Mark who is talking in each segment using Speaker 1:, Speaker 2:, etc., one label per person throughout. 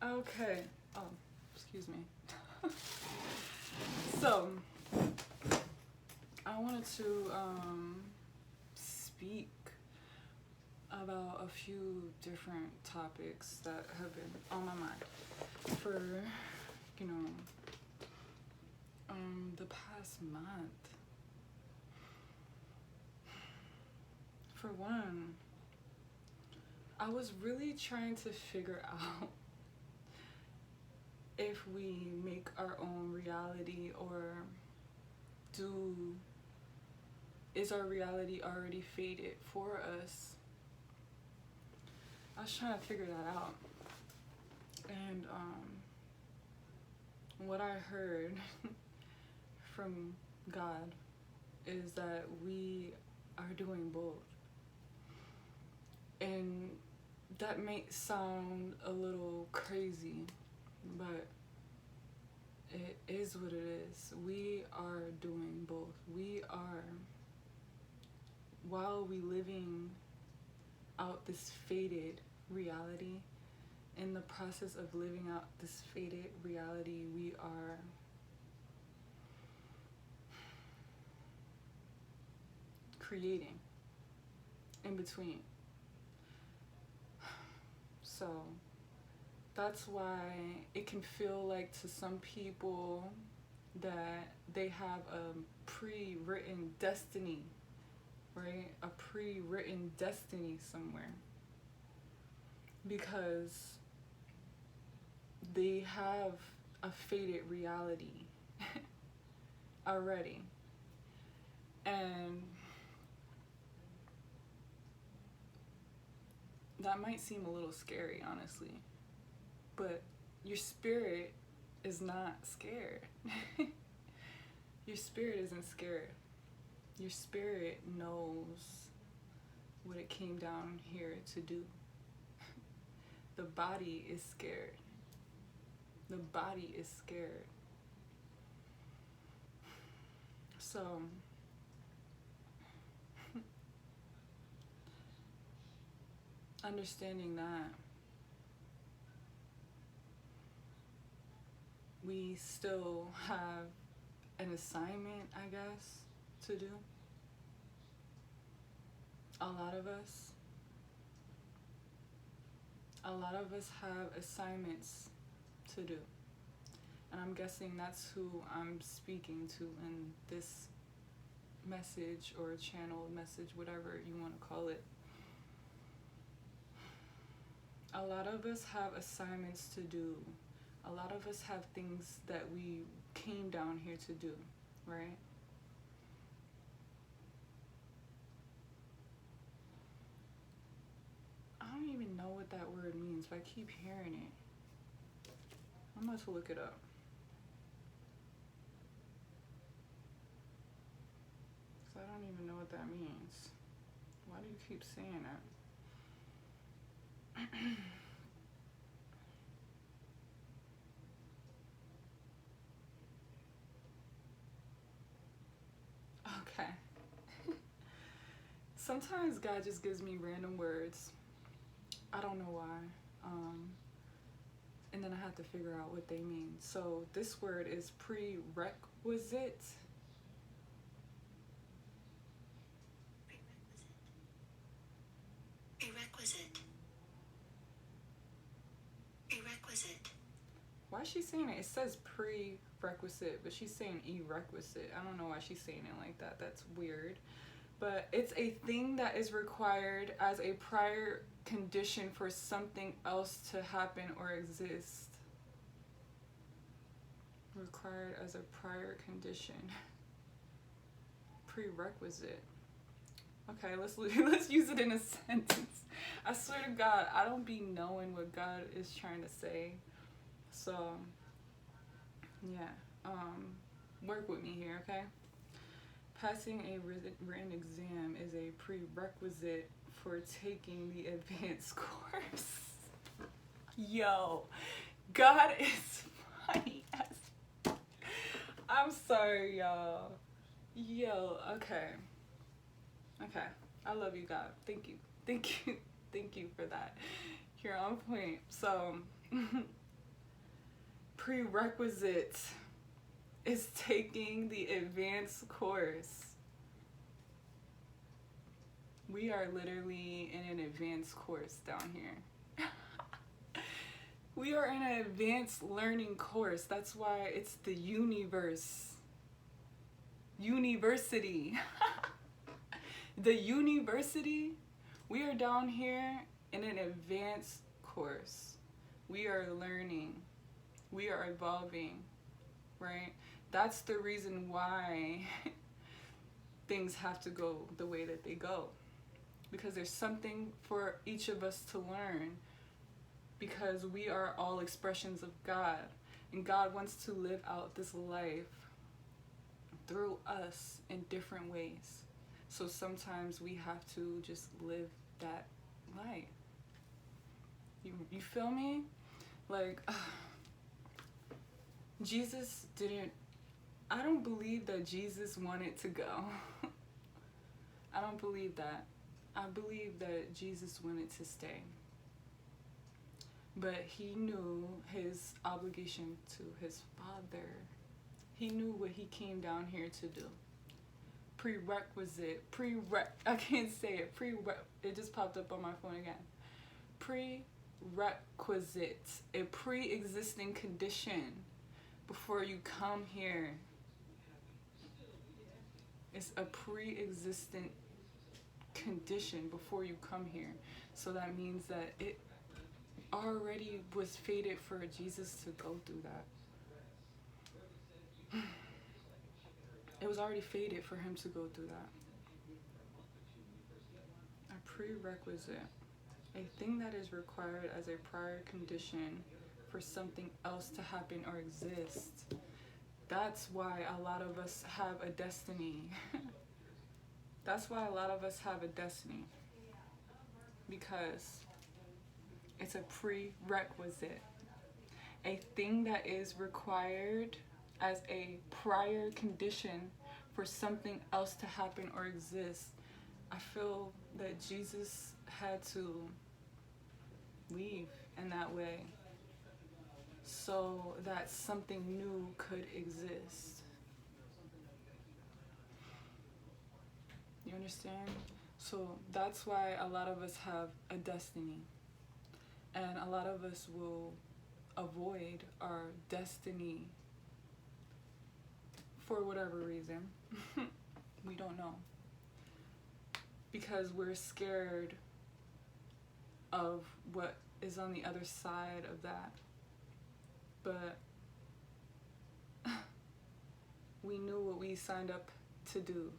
Speaker 1: Okay. Oh, excuse me. So, I wanted to speak about a few different topics that have been on my mind for, you know, the past month. For one, I was really trying to figure out if we make our own reality, or do is our reality already fated for us. I was trying to figure that out, and what I heard from God is that we are doing both. And that may sound a little crazy, but it is what it is. We are doing both. We are, while we living out this fated reality, in the process of living out this fated reality, we are creating in between. So that's why it can feel like to some people that they have a pre-written destiny, right? A pre-written destiny somewhere, because they have a fated reality already. And that might seem a little scary, honestly, but your spirit is not scared. Your spirit isn't scared. Your spirit knows what it came down here to do. The body is scared. The body is scared. So, understanding that, we still have an assignment, I guess, to do. A lot of us have assignments to do. And I'm guessing that's who I'm speaking to in this message, or channel message, whatever you want to call it. A lot of us have assignments to do. A lot of us have things that we came down here to do, right? I don't even know what that word means, but I keep hearing it. I'm about to look it up. So I don't even know what that means. Why do you keep saying that? Okay. Sometimes God just gives me random words. I don't know why. And then I have to figure out what they mean. So this word is prerequisite.
Speaker 2: Prerequisite. Prerequisite.
Speaker 1: Why is she saying it? It says prerequisite, but she's saying requisite. I don't know why she's saying it like that. That's weird. But it's a thing that is required as a prior condition for something else to happen or exist. Required as a prior condition. Prerequisite. Okay, let's use it in a sentence. I swear to God, I don't be knowing what God is trying to say. So, yeah, work with me here, okay? Passing a written exam is a prerequisite for taking the advanced course. Yo, God is funny as I'm sorry, y'all. Yo, okay. Okay. I love you, God. Thank you. Thank you. Thank you for that. You're on point. So, prerequisite is taking the advanced course. We are literally in an advanced course down here. We are in an advanced learning course. That's why it's the university. The university. We are down here in an advanced course. We are learning. We are evolving, right? That's the reason why things have to go the way that they go. Because there's something for each of us to learn. Because we are all expressions of God. And God wants to live out this life through us in different ways. So sometimes we have to just live that life. You feel me? Like, Jesus didn't, I don't believe that Jesus wanted to go. I don't believe that. I believe that Jesus wanted to stay. But he knew his obligation to his Father. He knew what he came down here to do. I can't say it. It just popped up on my phone again. Prerequisite, a pre-existing condition before you come here. It's a pre-existent condition before you come here. So that means that it already was fated for Jesus to go through that. It was already fated for him to go through that. A prerequisite, a thing that is required as a prior condition for something else to happen or exist. That's why a lot of us have a destiny. That's why a lot of us have a destiny. Because it's a prerequisite. A thing that is required as a prior condition for something else to happen or exist. I feel that Jesus had to leave in that way so that something new could exist. You understand? So that's why a lot of us have a destiny. And a lot of us will avoid our destiny for whatever reason. We don't know. Because we're scared of what is on the other side of that. But we knew what we signed up to do.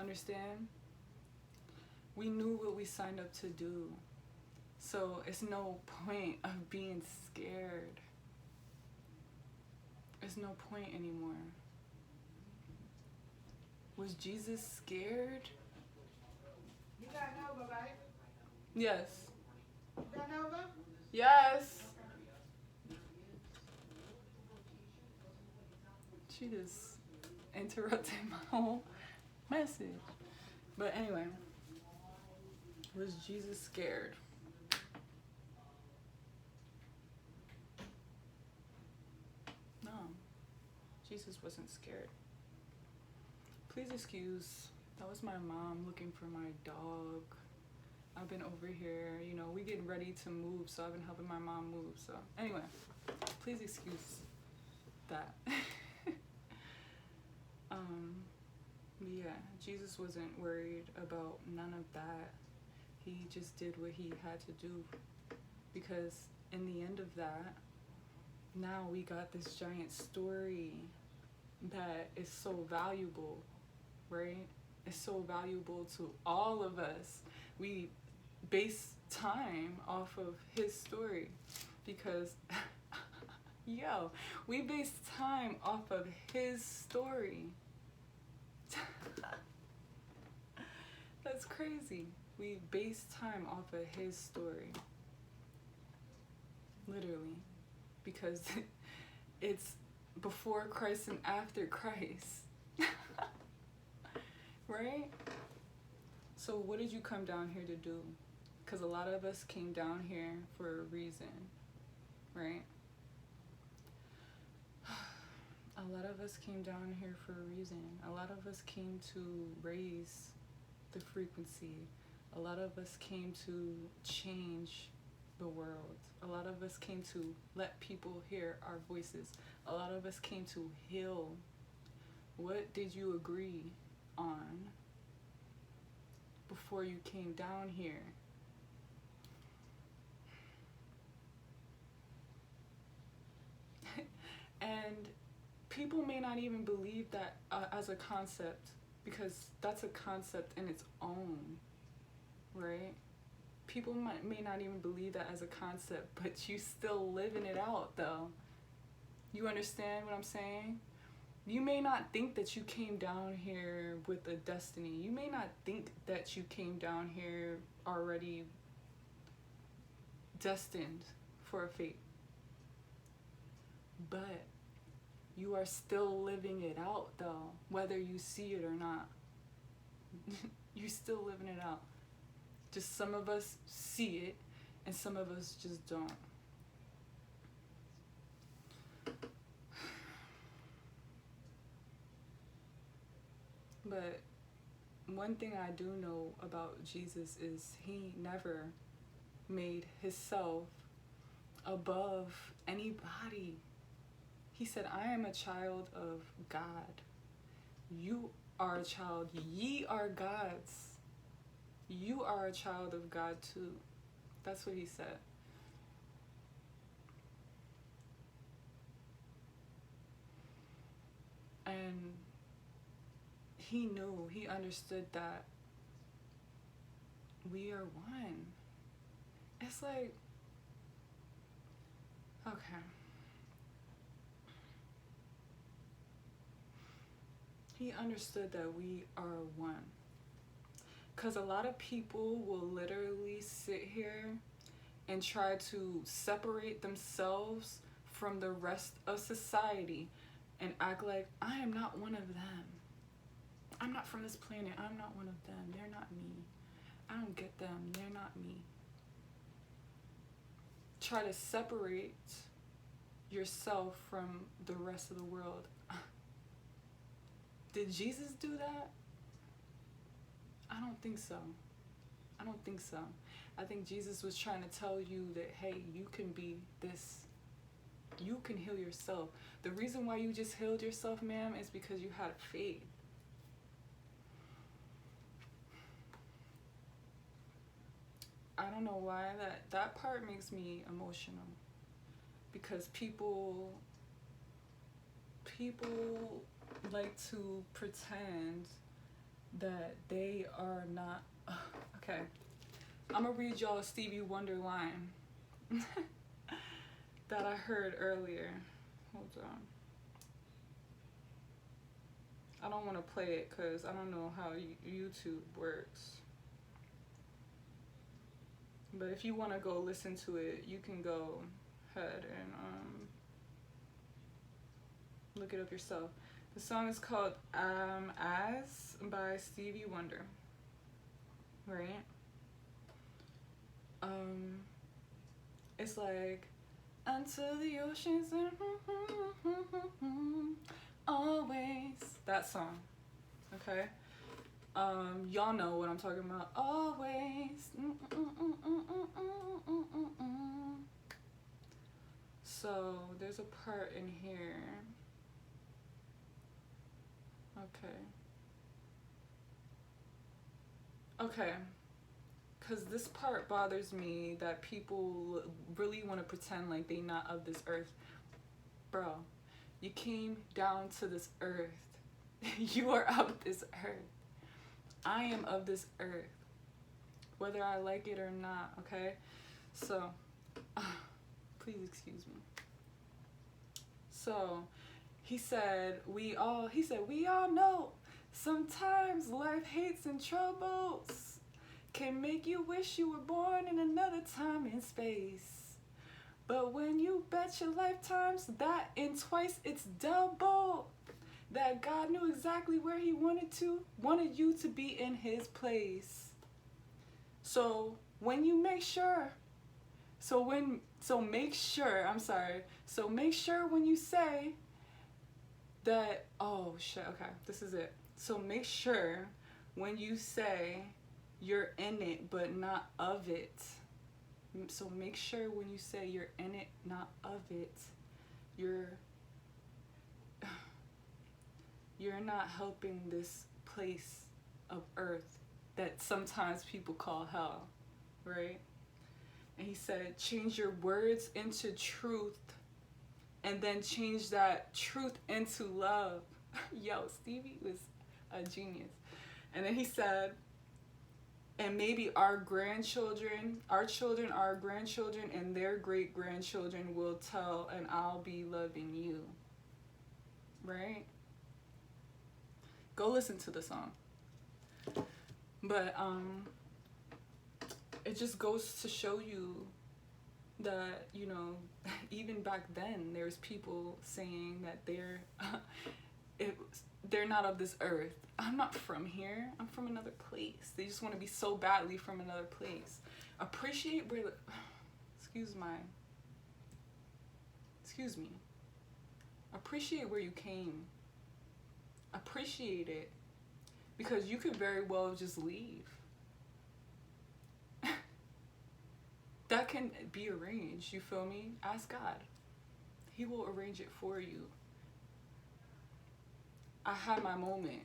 Speaker 1: Understand? We knew what we signed up to do. So it's no point of being scared. There's no point anymore. Was Jesus scared?
Speaker 3: You got Nova, right?
Speaker 1: Yes.
Speaker 3: You got Nova?
Speaker 1: Yes. She just interrupted my whole message. But anyway, was Jesus scared? No, Jesus wasn't scared. Please excuse, that was my mom looking for my dog. I've been over here, we getting ready to move, so I've been helping my mom move. So anyway, please excuse that. Yeah, Jesus wasn't worried about none of that. He just did what he had to do. Because in the end of that, now we got this giant story that is so valuable, right? It's so valuable to all of us. We base time off of his story because, we base time off of his story. That's crazy. We base time off of his story. Literally. Because it's before Christ and after Christ. Right? So what did you come down here to do? Because a lot of us came down here for a reason. Right? A lot of us came down here for a reason. A lot of us came to raise the frequency. A lot of us came to change the world. A lot of us came to let people hear our voices. A lot of us came to heal. What did you agree on before you came down here? And people may not even believe that as a concept, because that's a concept in its own, right? People may not even believe that as a concept, but you still living it out though. You understand what I'm saying? You may not think that you came down here with a destiny. You may not think that you came down here already destined for a fate. But you are still living it out though, whether you see it or not. You're still living it out. Just some of us see it and some of us just don't. But one thing I do know about Jesus is he never made himself above anybody. He said, I am a child of God. You are a child. Ye are gods. You are a child of God too. That's what he said. And he knew, he understood that we are one. It's like, okay. He understood that we are one. Because a lot of people will literally sit here and try to separate themselves from the rest of society and act like I am not one of them. I'm not from this planet. I'm not one of them. They're not me. I don't get them. They're not me. Try to separate yourself from the rest of the world. Did Jesus do that? I don't think so. I don't think so. I think Jesus was trying to tell you that, hey, you can be this. You can heal yourself. The reason why you just healed yourself, ma'am, is because you had faith. I don't know why that part makes me emotional. Because people like to pretend that they are not. Okay, I'm gonna read y'all a Stevie Wonder line that I heard earlier. Hold on. I don't want to play it because I don't know how YouTube works. But if you want to go listen to it, you can go ahead and look it up yourself. The song is called As by Stevie Wonder. Right? It's like, until the oceans and always. That song. Okay? Y'all know what I'm talking about. Always. So there's a part in here. Okay. Because this part bothers me, that people really want to pretend like they not of this earth. Bro, you came down to this earth. You are of this earth. I am of this earth. Whether I like it or not, okay? So, please excuse me. So, he said, we all know sometimes life, hates, and troubles can make you wish you were born in another time and space. But when you bet your lifetimes that in twice it's double, that God knew exactly where he wanted you to be in his place. So when you make sure, make sure when you say, that, oh shit, okay, this is it. So make sure when you say you're in it but not of it. So make sure when you say you're in it, not of it, you're not helping this place of earth that sometimes people call hell, right? And he said, change your words into truth and then change that truth into love. Yo, Stevie was a genius. And then he said, and maybe our grandchildren, our children, our grandchildren, and their great grandchildren will tell, and I'll be loving you. Right? Go listen to the song. But it just goes to show you that, you know, even back then there's people saying that they're not of this earth. I'm not from here. I'm from another place. They just want to be so badly from another place. Appreciate where excuse me. Appreciate where you came. Appreciate it. Because you could very well just leave. That can be arranged, you feel me? Ask God. He will arrange it for you. I had my moment.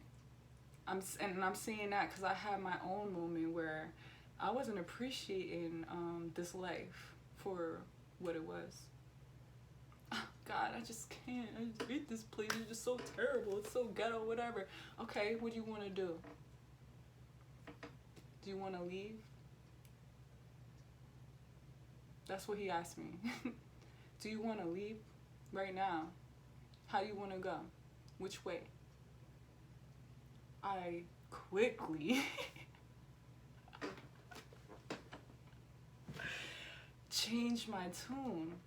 Speaker 1: I'm saying that because I had my own moment where I wasn't appreciating this life for what it was. God, I just can't. I just hate this place. It's just so terrible. It's so ghetto, whatever. Okay, what do you want to do? Do you want to leave? That's what he asked me. Do you want to leave right now? How do you want to go? Which way? I quickly changed my tune.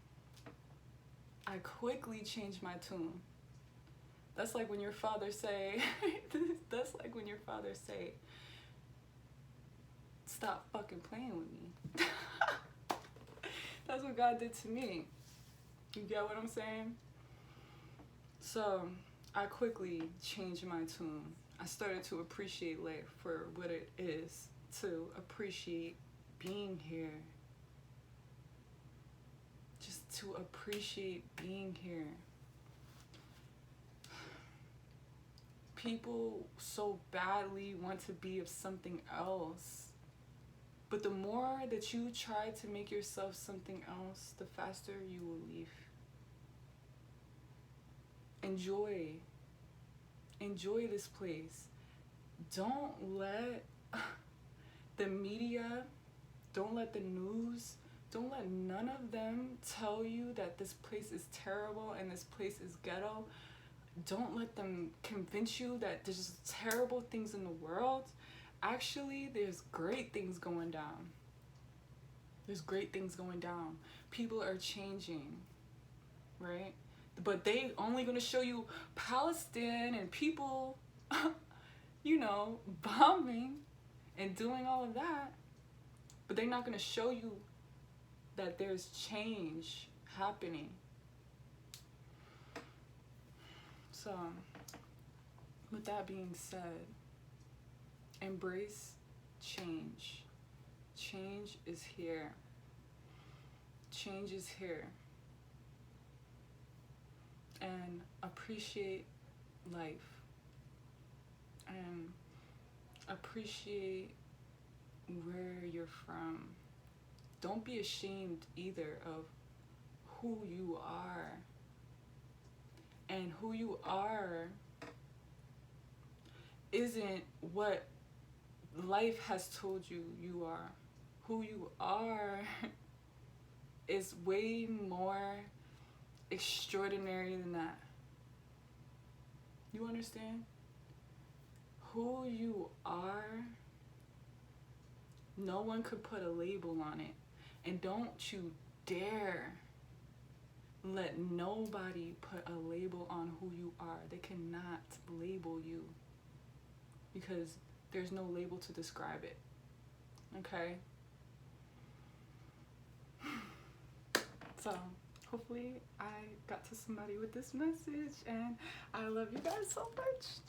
Speaker 1: I quickly changed my tune. That's like when your father say, stop fucking playing with me. That's what God did to me. You get what I'm saying? So I quickly changed my tune. I started to appreciate life for what it is, to appreciate being here. Just to appreciate being here. People so badly want to be of something else. But the more that you try to make yourself something else, the faster you will leave. Enjoy this place. Don't let the media, don't let the news, don't let none of them tell you that this place is terrible and this place is ghetto. Don't let them convince you that there's just terrible things in the world. Actually, there's great things going down. There's great things going down. People are changing, right? But they only going to show you Palestine and people, you know, bombing and doing all of that. But they're not going to show you that there's change happening. So, with that being said, embrace change. Change is here. Change is here. And appreciate life. And appreciate where you're from. Don't be ashamed either of who you are. And who you are isn't what life has told you you are. Who you are is way more extraordinary than that. You understand? Who you are, no one could put a label on it. And don't you dare let nobody put a label on who you are. They cannot label you because there's no label to describe it. Okay? So, hopefully I got to somebody with this message, and I love you guys so much.